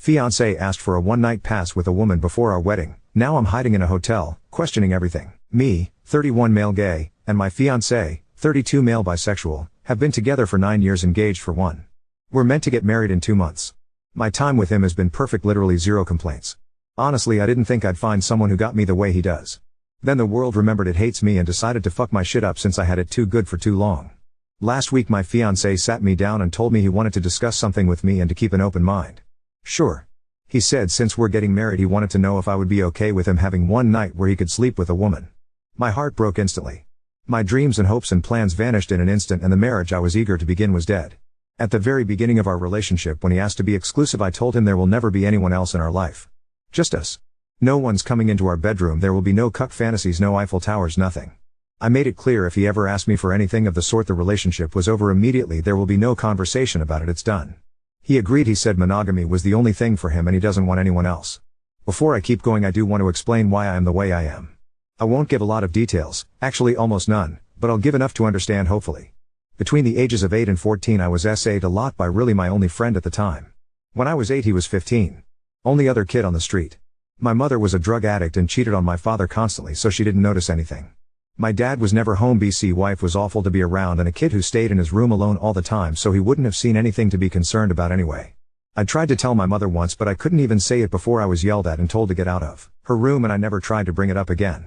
Fiancé asked for a one-night pass with a woman before our wedding. Now I'm hiding in a hotel, questioning everything. Me, 31 male gay, and my fiancé, 32 male bisexual, have been together for 9 years, engaged for 1. We're meant to get married in 2 months. My time with him has been perfect, literally zero complaints. Honestly, I didn't think I'd find someone who got me the way he does. Then the world remembered it hates me and decided to fuck my shit up since I had it too good for too long. Last week my fiancé sat me down and told me he wanted to discuss something with me and to keep an open mind. Sure. He said since we're getting married he wanted to know if I would be okay with him having one night where he could sleep with a woman. My heart broke instantly. My dreams and hopes and plans vanished in an instant, and the marriage I was eager to begin was dead. At the very beginning of our relationship, when he asked to be exclusive, I told him there will never be anyone else in our life. Just us. No one's coming into our bedroom, there will be no cuck fantasies, no Eiffel Towers, nothing. I made it clear if he ever asked me for anything of the sort, the relationship was over immediately, there will be no conversation about it, it's done. He agreed. He said monogamy was the only thing for him and he doesn't want anyone else. Before I keep going, I do want to explain why I am the way I am. I won't give a lot of details, actually almost none, but I'll give enough to understand, hopefully. Between the ages of 8 and 14 I was SA'd a lot by really my only friend at the time. When I was 8 he was 15. Only other kid on the street. My mother was a drug addict and cheated on my father constantly, so she didn't notice anything. My dad was never home. BC wife was awful to be around and a kid who stayed in his room alone all the time, so he wouldn't have seen anything to be concerned about anyway. I tried to tell my mother once, but I couldn't even say it before I was yelled at and told to get out of her room, and I never tried to bring it up again.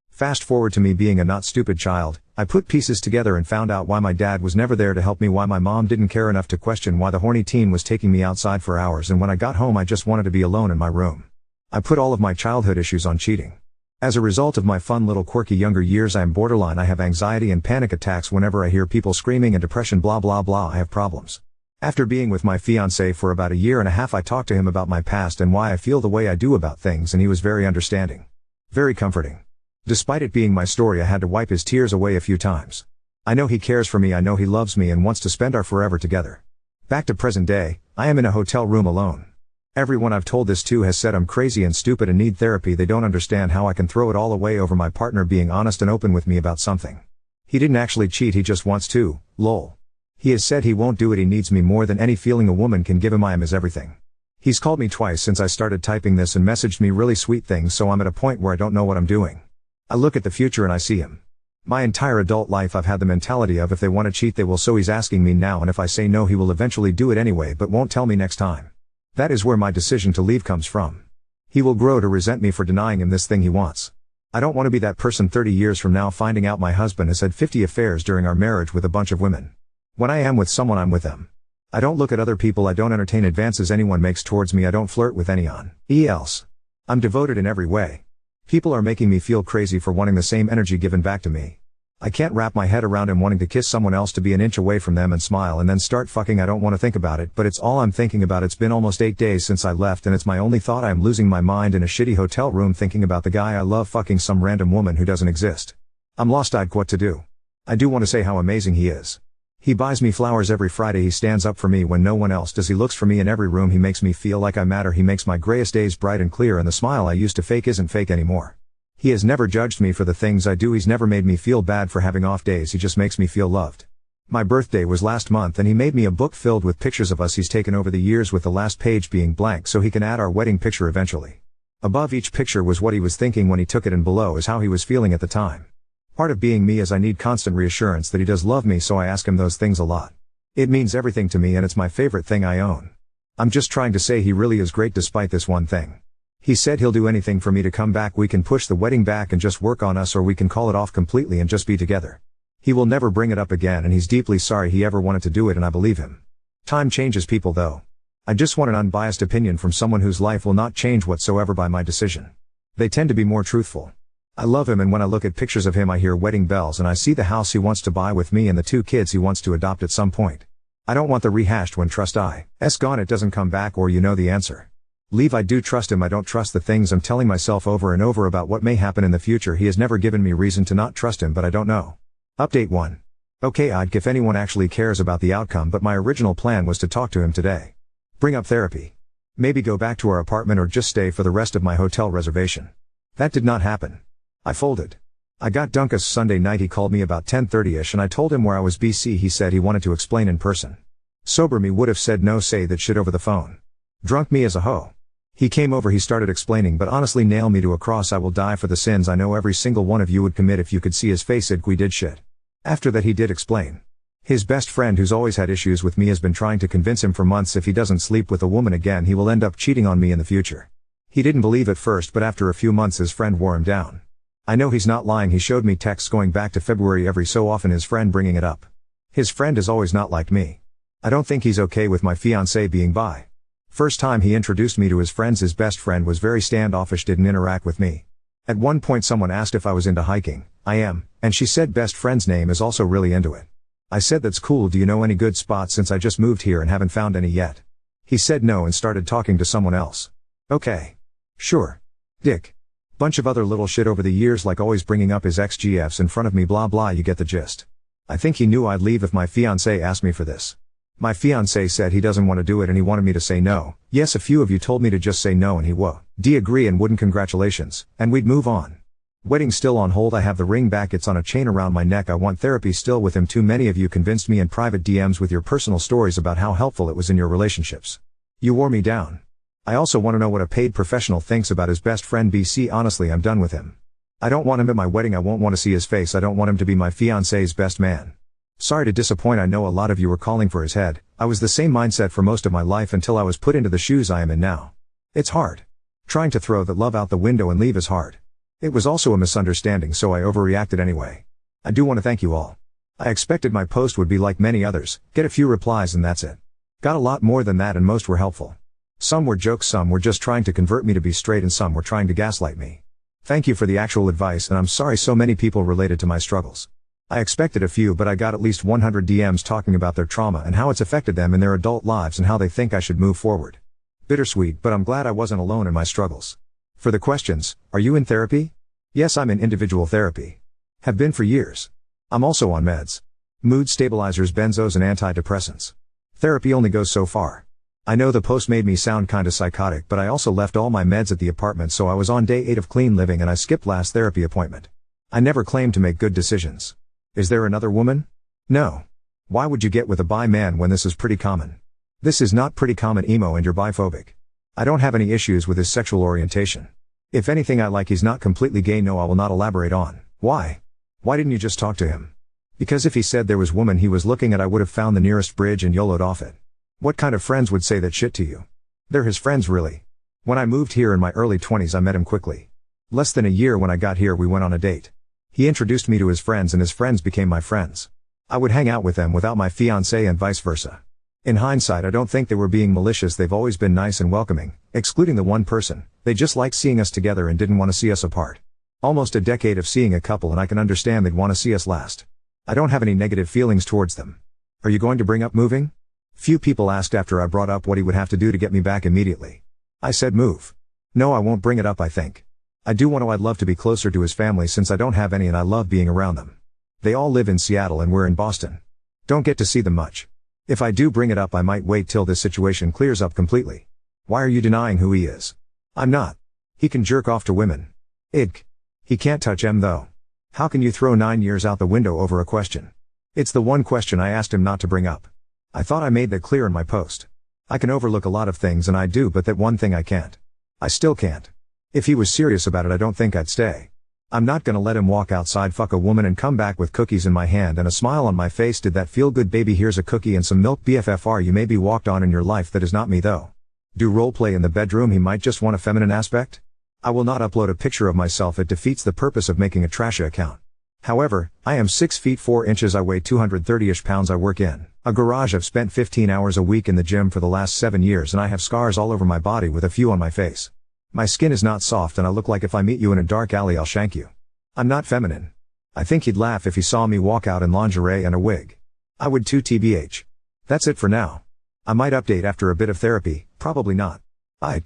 Fast forward to me being a not stupid child, I put pieces together and found out why my dad was never there to help me, why my mom didn't care enough to question why the horny teen was taking me outside for hours, and when I got home I just wanted to be alone in my room. I put all of my childhood issues on cheating. As a result of my fun little quirky younger years, I am borderline. I have anxiety and panic attacks whenever I hear people screaming, and depression, blah blah blah. I have problems. After being with my fiancé for about a year and a half, I talked to him about my past and why I feel the way I do about things, and he was very understanding. Very comforting. Despite it being my story, I had to wipe his tears away a few times. I know he cares for me, I know he loves me and wants to spend our forever together. Back to present day, I am in a hotel room alone. Everyone I've told this to has said I'm crazy and stupid and need therapy. They don't understand how I can throw it all away over my partner being honest and open with me about something. He didn't actually cheat, he just wants to, lol. He has said he won't do it, he needs me more than any feeling a woman can give him. I am his everything. He's called me twice since I started typing this and messaged me really sweet things, so I'm at a point where I don't know what I'm doing. I look at the future and I see him. My entire adult life I've had the mentality of if they want to cheat they will, so he's asking me now, and if I say no he will eventually do it anyway but won't tell me next time. That is where my decision to leave comes from. He will grow to resent me for denying him this thing he wants. I don't want to be that person 30 years from now finding out my husband has had 50 affairs during our marriage with a bunch of women. When I am with someone, I'm with them. I don't look at other people, I don't entertain advances anyone makes towards me, I don't flirt with anyone else. I'm devoted in every way. People are making me feel crazy for wanting the same energy given back to me. I can't wrap my head around him wanting to kiss someone else, to be an inch away from them and smile and then start fucking. I don't want to think about it, but it's all I'm thinking about. It's been almost 8 days since I left and it's my only thought. I am losing my mind in a shitty hotel room thinking about the guy I love fucking some random woman who doesn't exist. I'm lost-eyed. What to do? I do want to say how amazing he is. He buys me flowers every Friday, he stands up for me when no one else does, he looks for me in every room, he makes me feel like I matter, he makes my grayest days bright and clear, and the smile I used to fake isn't fake anymore. He has never judged me for the things I do, he's never made me feel bad for having off days, he just makes me feel loved. My birthday was last month and he made me a book filled with pictures of us he's taken over the years, with the last page being blank so he can add our wedding picture eventually. Above each picture was what he was thinking when he took it, and below is how he was feeling at the time. Part of being me is I need constant reassurance that he does love me, so I ask him those things a lot. It means everything to me and it's my favorite thing I own. I'm just trying to say he really is great despite this one thing. He said he'll do anything for me to come back. We can push the wedding back and just work on us, or we can call it off completely and just be together. He will never bring it up again and he's deeply sorry he ever wanted to do it, and I believe him. Time changes people though. I just want an unbiased opinion from someone whose life will not change whatsoever by my decision. They tend to be more truthful. I love him, and when I look at pictures of him I hear wedding bells and I see the house he wants to buy with me and the 2 kids he wants to adopt at some point. I don't want the rehashed when trust is gone, it doesn't come back, or you know the answer. Leave. I do trust him, I don't trust the things I'm telling myself over and over about what may happen in the future. He has never given me reason to not trust him, but I don't know. Update 1. Okay, I'd if anyone actually cares about the outcome, but my original plan was to talk to him today. Bring up therapy. Maybe go back to our apartment or just stay for the rest of my hotel reservation. That did not happen. I folded. I got Dunkus Sunday night. He called me about 10:30ish and I told him where I was. BC he said he wanted to explain in person. Sober me would have said no, say that shit over the phone. Drunk me as a hoe. He came over, he started explaining, but honestly nail me to a cross, I will die for the sins I know every single one of you would commit if you could see his face. We did shit. After that he did explain. His best friend, who's always had issues with me, has been trying to convince him for months if he doesn't sleep with a woman again he will end up cheating on me in the future. He didn't believe at first, but after a few months his friend wore him down. I know he's not lying, he showed me texts going back to February every so often, his friend bringing it up. His friend has always not liked me. I don't think he's okay with my fiancé being bi. First time he introduced me to his friends, his best friend was very standoffish, didn't interact with me. At one point someone asked if I was into hiking. I am, and she said best friend's name is also really into it. I said that's cool, do you know any good spots since I just moved here and haven't found any yet? He said no and started talking to someone else. Okay. Sure. Dick. Bunch of other little shit over the years, like always bringing up his ex-GFs in front of me, blah blah, you get the gist. I think he knew I'd leave if my fiancé asked me for this. My fiancé said he doesn't want to do it and he wanted me to say no. Yes, a few of you told me to just say no and he would agree and wouldn't, congratulations, and we'd move on. Wedding still on hold, I have the ring back, it's on a chain around my neck, I want therapy still with him. Too many of you convinced me in private DMs with your personal stories about how helpful it was in your relationships. You wore me down. I also want to know what a paid professional thinks about his best friend BC. Honestly, I'm done with him. I don't want him at my wedding, I won't want to see his face, I don't want him to be my fiancé's best man. Sorry to disappoint, I know a lot of you were calling for his head. I was the same mindset for most of my life until I was put into the shoes I am in now. It's hard. Trying to throw that love out the window and leave is hard. It was also a misunderstanding, so I overreacted anyway. I do want to thank you all. I expected my post would be like many others, get a few replies and that's it. Got a lot more than that and most were helpful. Some were jokes, some were just trying to convert me to be straight, and some were trying to gaslight me. Thank you for the actual advice, and I'm sorry so many people related to my struggles. I expected a few, but I got at least 100 DMs talking about their trauma and how it's affected them in their adult lives and how they think I should move forward. Bittersweet, but I'm glad I wasn't alone in my struggles. For the questions, are you in therapy? Yes, I'm in individual therapy. Have been for years. I'm also on meds. Mood stabilizers, benzos and antidepressants. Therapy only goes so far. I know the post made me sound kinda psychotic, but I also left all my meds at the apartment, so I was on day 8 of clean living and I skipped last therapy appointment. I never claimed to make good decisions. Is there another woman? No. Why would you get with a bi man when this is pretty common? This is not pretty common, emo, and you're biphobic. I don't have any issues with his sexual orientation. If anything, I like he's not completely gay. No, I will not elaborate on. Why? Why didn't you just talk to him? Because if he said there was woman he was looking at, I would have found the nearest bridge and YOLO'd off it. What kind of friends would say that shit to you? They're his friends, really. When I moved here in my early 20s, I met him quickly. Less than a year when I got here, we went on a date. He introduced me to his friends and his friends became my friends. I would hang out with them without my fiancé and vice versa. In hindsight, I don't think they were being malicious, they've always been nice and welcoming, excluding the one person. They just liked seeing us together and didn't want to see us apart. Almost a decade of seeing a couple and I can understand they'd want to see us last. I don't have any negative feelings towards them. Are you going to bring up moving? Few people asked after I brought up what he would have to do to get me back immediately. I said move. No, I won't bring it up, I think. I do want to, I'd love to be closer to his family since I don't have any and I love being around them. They all live in Seattle and we're in Boston. Don't get to see them much. If I do bring it up, I might wait till this situation clears up completely. Why are you denying who he is? I'm not. He can jerk off to women. He can't touch em though. How can you throw 9 years out the window over a question? It's the one question I asked him not to bring up. I thought I made that clear in my post. I can overlook a lot of things and I do, but that one thing I can't. I still can't. If he was serious about it, I don't think I'd stay. I'm not gonna let him walk outside, fuck a woman and come back with cookies in my hand and a smile on my face. Did that feel good, baby? Here's a cookie and some milk. BFFR, you may be walked on in your life, that is not me though. Do roleplay in the bedroom, he might just want a feminine aspect? I will not upload a picture of myself, it defeats the purpose of making a trashy account. However, I am 6 feet 4 inches, I weigh 230-ish pounds, I work in a garage, I've spent 15 hours a week in the gym for the last 7 years and I have scars all over my body with a few on my face. My skin is not soft and I look like if I meet you in a dark alley I'll shank you. I'm not feminine. I think he'd laugh if he saw me walk out in lingerie and a wig. I would too, TBH. That's it for now. I might update after a bit of therapy, probably not. I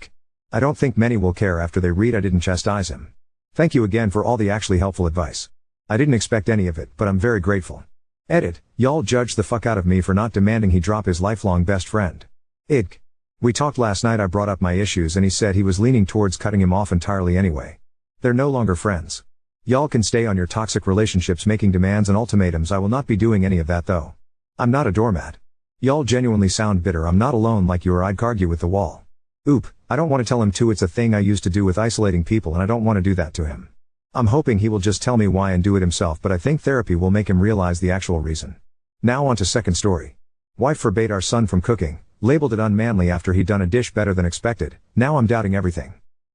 don't think many will care after they read I didn't chastise him. Thank you again for all the actually helpful advice. I didn't expect any of it, but I'm very grateful. Edit, y'all judged the fuck out of me for not demanding he drop his lifelong best friend. We talked last night, I brought up my issues and he said he was leaning towards cutting him off entirely anyway. They're no longer friends. Y'all can stay on your toxic relationships making demands and ultimatums, I will not be doing any of that though. I'm not a doormat. Y'all genuinely sound bitter, I'm not alone like you or I'd argue with the wall. Oop, I don't want to tell him too. It's a thing I used to do with isolating people and I don't want to do that to him. I'm hoping he will just tell me why and do it himself, but I think therapy will make him realize the actual reason. Now on to second story. Wife forbade our son from cooking, labeled it unmanly after he'd done a dish better than expected. Now I'm doubting everything.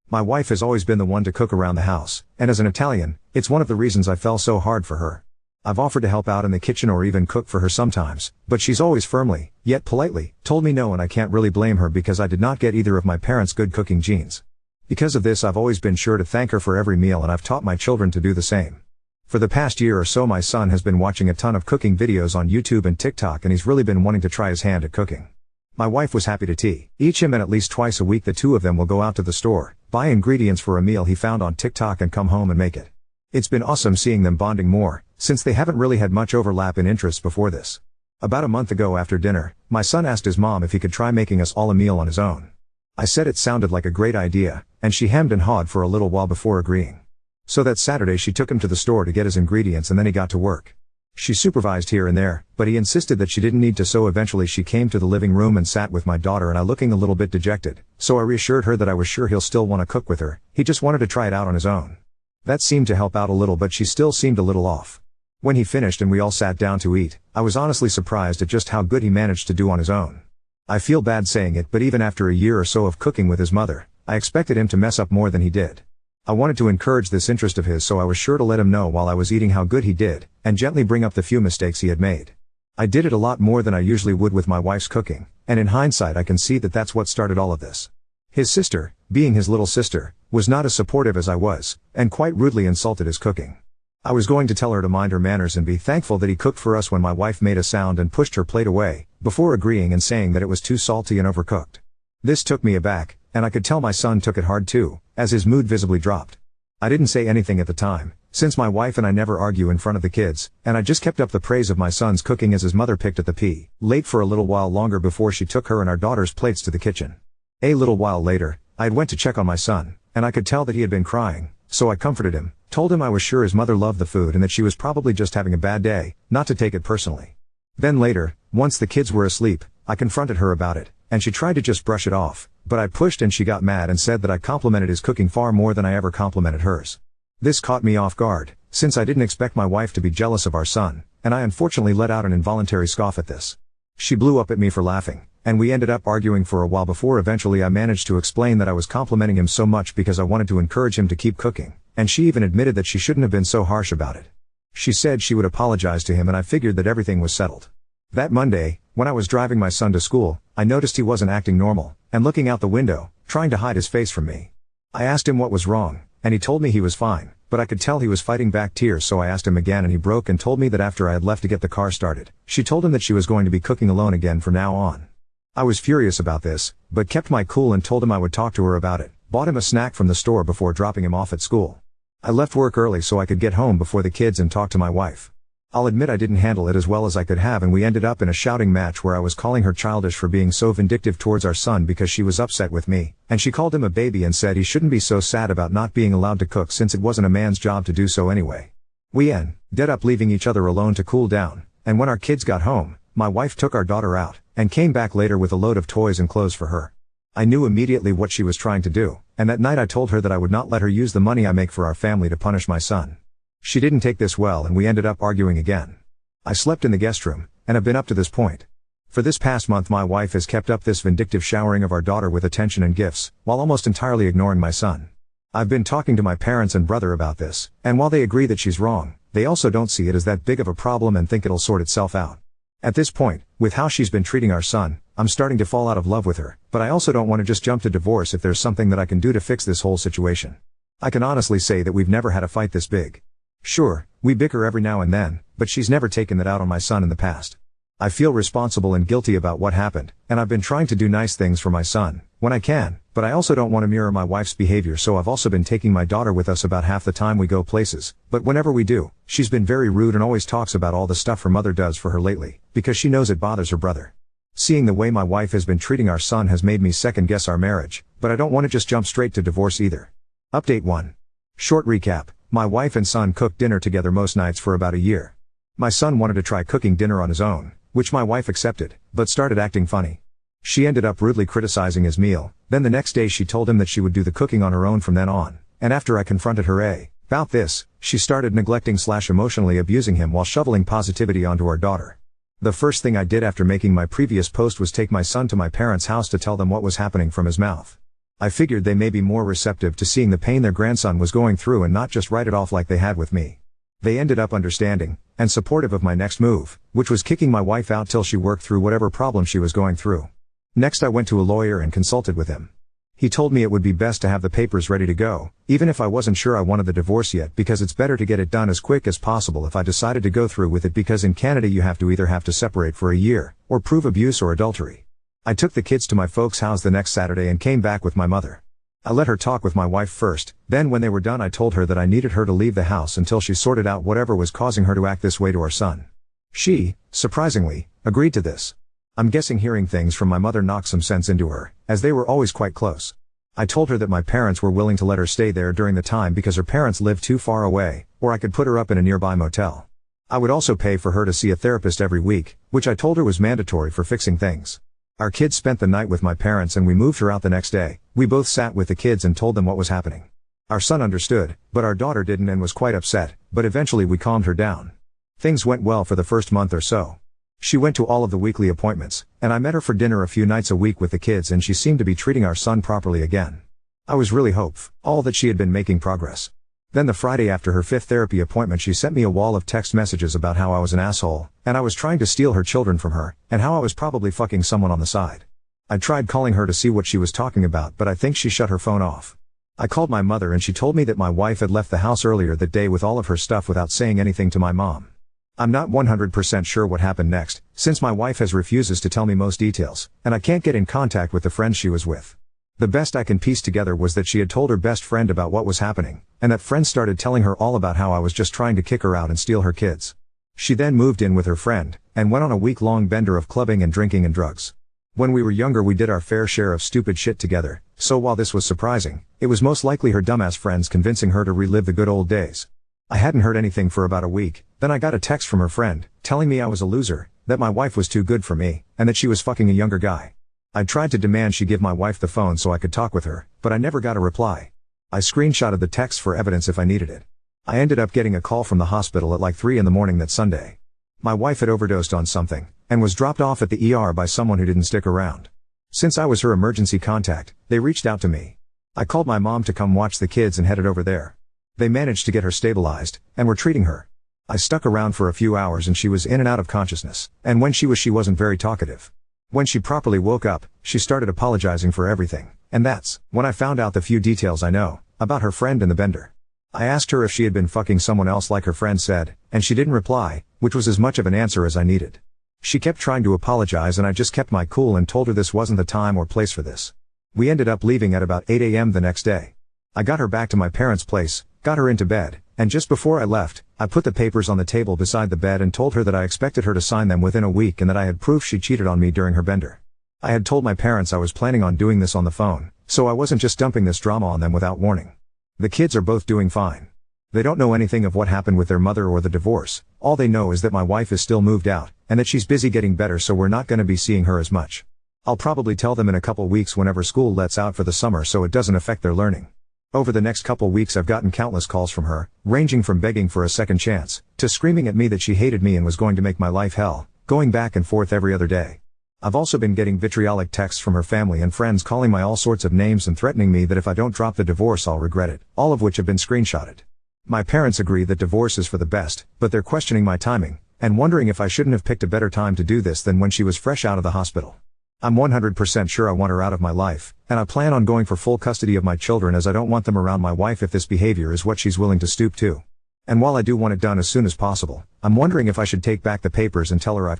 My wife has always been the one to cook around the house, and as an Italian, it's one of the reasons I fell so hard for her. I've offered to help out in the kitchen or even cook for her sometimes, but she's always firmly, yet politely, told me no, and I can't really blame her because I did not get either of my parents' good cooking genes. Because of this, I've always been sure to thank her for every meal, and I've taught my children to do the same. For the past year or so, my son has been watching a ton of cooking videos on YouTube and TikTok, and he's really been wanting to try his hand at cooking. My wife was happy to teach him, and at least twice a week the two of them will go out to the store, buy ingredients for a meal he found on TikTok and come home and make it. It's been awesome seeing them bonding more, since they haven't really had much overlap in interests before this. About a month ago after dinner, my son asked his mom if he could try making us all a meal on his own. I said it sounded like a great idea, and she hemmed and hawed for a little while before agreeing. So that Saturday she took him to the store to get his ingredients, and then he got to work. She supervised here and there, but he insisted that she didn't need to, so eventually she came to the living room and sat with my daughter and I, looking a little bit dejected, so I reassured her that I was sure he'll still want to cook with her, he just wanted to try it out on his own. That seemed to help out a little, but she still seemed a little off. When he finished and we all sat down to eat, I was honestly surprised at just how good he managed to do on his own. I feel bad saying it, but even after a year or so of cooking with his mother, I expected him to mess up more than he did. I wanted to encourage this interest of his, so I was sure to let him know while I was eating how good he did, and gently bring up the few mistakes he had made. I did it a lot more than I usually would with my wife's cooking, and in hindsight I can see that that's what started all of this. His sister, being his little sister, was not as supportive as I was, and quite rudely insulted his cooking. I was going to tell her to mind her manners and be thankful that he cooked for us when my wife made a sound and pushed her plate away, before agreeing and saying that it was too salty and overcooked. This took me aback, and I could tell my son took it hard too, as his mood visibly dropped. I didn't say anything at the time, since my wife and I never argue in front of the kids, and I just kept up the praise of my son's cooking as his mother picked at the plate for a little while longer before she took her and our daughter's plates to the kitchen. A little while later, I went to check on my son, and I could tell that he had been crying, so I comforted him, told him I was sure his mother loved the food and that she was probably just having a bad day, not to take it personally. Then later, once the kids were asleep, I confronted her about it, and she tried to just brush it off, but I pushed and she got mad and said that I complimented his cooking far more than I ever complimented hers. This caught me off guard, since I didn't expect my wife to be jealous of our son, and I unfortunately let out an involuntary scoff at this. She blew up at me for laughing, and we ended up arguing for a while before eventually I managed to explain that I was complimenting him so much because I wanted to encourage him to keep cooking, and she even admitted that she shouldn't have been so harsh about it. She said she would apologize to him, and I figured that everything was settled. That Monday, when I was driving my son to school, I noticed he wasn't acting normal, and looking out the window, trying to hide his face from me. I asked him what was wrong, and he told me he was fine, but I could tell he was fighting back tears, so I asked him again and he broke and told me that after I had left to get the car started, she told him that she was going to be cooking alone again from now on. I was furious about this, but kept my cool and told him I would talk to her about it, bought him a snack from the store before dropping him off at school. I left work early so I could get home before the kids and talk to my wife. I'll admit I didn't handle it as well as I could have, and we ended up in a shouting match where I was calling her childish for being so vindictive towards our son because she was upset with me, and she called him a baby and said he shouldn't be so sad about not being allowed to cook since it wasn't a man's job to do so anyway. We ended up leaving each other alone to cool down, and when our kids got home, my wife took our daughter out, and came back later with a load of toys and clothes for her. I knew immediately what she was trying to do, and that night I told her that I would not let her use the money I make for our family to punish my son. She didn't take this well and we ended up arguing again. I slept in the guest room, and have been up to this point. For this past month my wife has kept up this vindictive showering of our daughter with attention and gifts, while almost entirely ignoring my son. I've been talking to my parents and brother about this, and while they agree that she's wrong, they also don't see it as that big of a problem and think it'll sort itself out. At this point, with how she's been treating our son, I'm starting to fall out of love with her, but I also don't want to just jump to divorce if there's something that I can do to fix this whole situation. I can honestly say that we've never had a fight this big. Sure, we bicker every now and then, but she's never taken that out on my son in the past. I feel responsible and guilty about what happened, and I've been trying to do nice things for my son, when I can, but I also don't want to mirror my wife's behavior, so I've also been taking my daughter with us about half the time we go places, but whenever we do, she's been very rude and always talks about all the stuff her mother does for her lately, because she knows it bothers her brother. Seeing the way my wife has been treating our son has made me second guess our marriage, but I don't want to just jump straight to divorce either. Update 1. Short recap. My wife and son cooked dinner together most nights for about a year. My son wanted to try cooking dinner on his own, which my wife accepted, but started acting funny. She ended up rudely criticizing his meal, Then the next day she told him that she would do the cooking on her own from then on, and after I confronted her about this, she started neglecting/emotionally abusing him while shoveling positivity onto our daughter. The first thing I did after making my previous post was take my son to my parents' house to tell them what was happening from his mouth. I figured they may be more receptive to seeing the pain their grandson was going through and not just write it off like they had with me. They ended up understanding and supportive of my next move, which was kicking my wife out till she worked through whatever problem she was going through. Next I went to a lawyer and consulted with him. He told me it would be best to have the papers ready to go, even if I wasn't sure I wanted the divorce yet, because it's better to get it done as quick as possible if I decided to go through with it, because in Canada you have to either have to separate for a year, or prove abuse or adultery. I took the kids to my folks' house the next Saturday and came back with my mother. I let her talk with my wife first, then when they were done I told her that I needed her to leave the house until she sorted out whatever was causing her to act this way to our son. She, surprisingly, agreed to this. I'm guessing hearing things from my mother knocked some sense into her, as they were always quite close. I told her that my parents were willing to let her stay there during the time because her parents lived too far away, or I could put her up in a nearby motel. I would also pay for her to see a therapist every week, which I told her was mandatory for fixing things. Our kids spent the night with my parents and we moved her out the next day. We both sat with the kids and told them what was happening. Our son understood, but our daughter didn't and was quite upset, but eventually we calmed her down. Things went well for the first month or so. She went to all of the weekly appointments, and I met her for dinner a few nights a week with the kids, and she seemed to be treating our son properly again. I was really hopeful that she had been making progress. Then the Friday after her 5th therapy appointment she sent me a wall of text messages about how I was an asshole, and I was trying to steal her children from her, and how I was probably fucking someone on the side. I tried calling her to see what she was talking about, but I think she shut her phone off. I called my mother and she told me that my wife had left the house earlier that day with all of her stuff without saying anything to my mom. I'm not 100% sure what happened next, since my wife refuses to tell me most details, and I can't get in contact with the friends she was with. The best I can piece together was that she had told her best friend about what was happening, and that friend started telling her all about how I was just trying to kick her out and steal her kids. She then moved in with her friend, and went on a week-long bender of clubbing and drinking and drugs. When we were younger we did our fair share of stupid shit together, so while this was surprising, it was most likely her dumbass friends convincing her to relive the good old days. I hadn't heard anything for about a week, then I got a text from her friend, telling me I was a loser, that my wife was too good for me, and that she was fucking a younger guy. I tried to demand she give my wife the phone so I could talk with her, but I never got a reply. I screenshotted the text for evidence if I needed it. I ended up getting a call from the hospital at like 3 in the morning that Sunday. My wife had overdosed on something, and was dropped off at the ER by someone who didn't stick around. Since I was her emergency contact, they reached out to me. I called my mom to come watch the kids and headed over there. They managed to get her stabilized, and were treating her. I stuck around for a few hours and she was in and out of consciousness, and when she wasn't very talkative. When she properly woke up, she started apologizing for everything, and that's when I found out the few details I know about her friend and the bender. I asked her if she had been fucking someone else like her friend said, and she didn't reply, which was as much of an answer as I needed. She kept trying to apologize and I just kept my cool and told her this wasn't the time or place for this. We ended up leaving at about 8 a.m. the next day. I got her back to my parents' place, got her into bed, and just before I left, I put the papers on the table beside the bed and told her that I expected her to sign them within a week and that I had proof she cheated on me during her bender. I had told my parents I was planning on doing this on the phone, so I wasn't just dumping this drama on them without warning. The kids are both doing fine. They don't know anything of what happened with their mother or the divorce. All they know is that my wife is still moved out, and that she's busy getting better, so we're not gonna be seeing her as much. I'll probably tell them in a couple weeks whenever school lets out for the summer so it doesn't affect their learning. Over the next couple weeks I've gotten countless calls from her, ranging from begging for a second chance, to screaming at me that she hated me and was going to make my life hell, going back and forth every other day. I've also been getting vitriolic texts from her family and friends calling my all sorts of names and threatening me that if I don't drop the divorce I'll regret it, all of which have been screenshotted. My parents agree that divorce is for the best, but they're questioning my timing, and wondering if I shouldn't have picked a better time to do this than when she was fresh out of the hospital. I'm 100% sure I want her out of my life, and I plan on going for full custody of my children as I don't want them around my wife if this behavior is what she's willing to stoop to. And while I do want it done as soon as possible, I'm wondering if I should take back the papers and tell her I've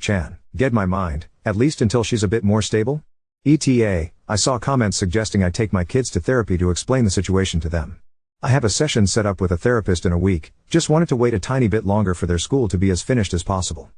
get my mind, at least until she's a bit more stable? ETA, I saw comments suggesting I take my kids to therapy to explain the situation to them. I have a session set up with a therapist in a week, just wanted to wait a tiny bit longer for their school to be as finished as possible.